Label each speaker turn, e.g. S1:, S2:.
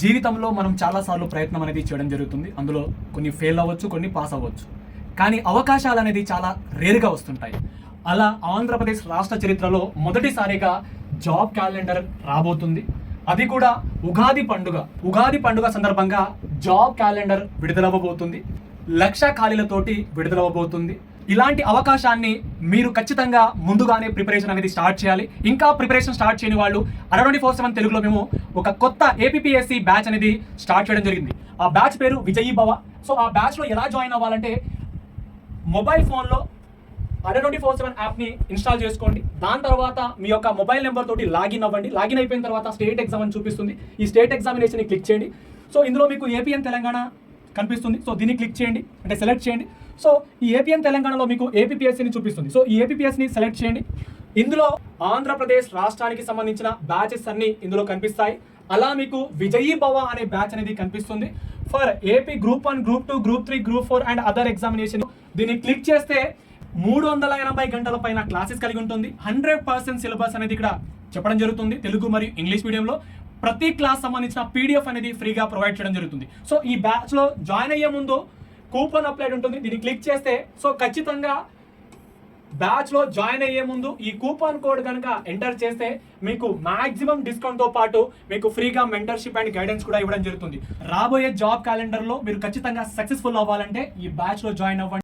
S1: జీవితంలో మనం చాలాసార్లు ప్రయత్నం అనేది చేయడం జరుగుతుంది. అందులో కొన్ని ఫెయిల్ అవ్వచ్చు, కొన్ని పాస్ అవ్వచ్చు. కానీ అవకాశాలు అనేది చాలా రేర్గా వస్తుంటాయి. అలా ఆంధ్రప్రదేశ్ రాష్ట్ర చరిత్రలో మొదటిసారిగా జాబ్ క్యాలెండర్ రాబోతుంది. అది కూడా ఉగాది పండుగ సందర్భంగా జాబ్ క్యాలెండర్ విడుదలవ్వబోతుంది. 1,00,000 ఖాళీలతోటి విడుదలవ్వబోతుంది. ఇలాంటి అవకాశాన్ని మీరు ఖచ్చితంగా ముందుగానే ప్రిపరేషన్ అనేది స్టార్ట్ చేయాలి. ఇంకా ప్రిపరేషన్ స్టార్ట్ చేయని వాళ్ళు 24/7 తెలుగులో మేము ఒక కొత్త ఏపీఎస్సి బ్యాచ్ అనేది స్టార్ట్ చేయడం జరిగింది. ఆ బ్యాచ్ పేరు విజయీ భవ. సో ఆ బ్యాచ్లో ఎలా జాయిన్ అవ్వాలంటే మొబైల్ ఫోన్లో 24/7 యాప్ని ఇన్స్టాల్ చేసుకోండి. దాని తర్వాత మీ యొక్క మొబైల్ నెంబర్ తోటి లాగిన్ అవ్వండి. లాగిన్ అయిపోయిన తర్వాత స్టేట్ ఎగ్జామ్ అని చూపిస్తుంది. ఈ స్టేట్ ఎగ్జామినేషన్ని క్లిక్ చేయండి. సో ఇందులో మీకు ఏపీఎన్ తెలంగాణ కనిపిస్తుంది. సో దీన్ని క్లిక్ చేయండి, అంటే సెలెక్ట్ చేయండి. సో ఈ ఏపీఎన్ తెలంగాణలో మీకు ఏపీఎస్సిని చూపిస్తుంది. సో ఈ ఏపీఎస్సిని సెలెక్ట్ చేయండి. ఇందులో ఆంధ్రప్రదేశ్ రాష్ట్రానికి సంబంధించిన బ్యాచెస్ అన్ని ఇందులో కనిపిస్తాయి. అలా మీకు విజయీ భవ అనే బ్యాచ్ అనేది కనిపిస్తుంది for AP group 1, group 2, group 3, group 4 and other examination. దీన్ని క్లిక్ చేస్తే 380 గంటల పైన క్లాసెస్ కలిగి ఉంటుంది. 100% సిలబస్ అనేది ఇక్కడ చెప్పడం జరుగుతుంది. తెలుగు మరియు ఇంగ్లీష్ మీడియంలో ప్రతి క్లాస్ సంబంధించిన పీడిఎఫ్ అనేది ఫ్రీగా ప్రొవైడ్ చేయడం జరుగుతుంది. సో ఈ బ్యాచ్లో జాయిన్ అయ్యే ముందు కూపన్ అప్లైడ్ ఉంటుంది. దీన్ని క్లిక్ చేస్తే సో ఖచ్చితంగా బ్యాచ్లో జాయిన్ అయ్యే ముందు ఈ కూపన్ కోడ్ కనుక ఎంటర్ చేస్తే మీకు మాక్సిమం డిస్కౌంట్తో పాటు మీకు ఫ్రీగా మెంటర్షిప్ అండ్ గైడెన్స్ కూడా ఇవ్వడం జరుగుతుంది. రాబోయే జాబ్ క్యాలెండర్లో మీరు ఖచ్చితంగా సక్సెస్ఫుల్ అవ్వాలంటే ఈ బ్యాచ్లో జాయిన్ అవ్వండి.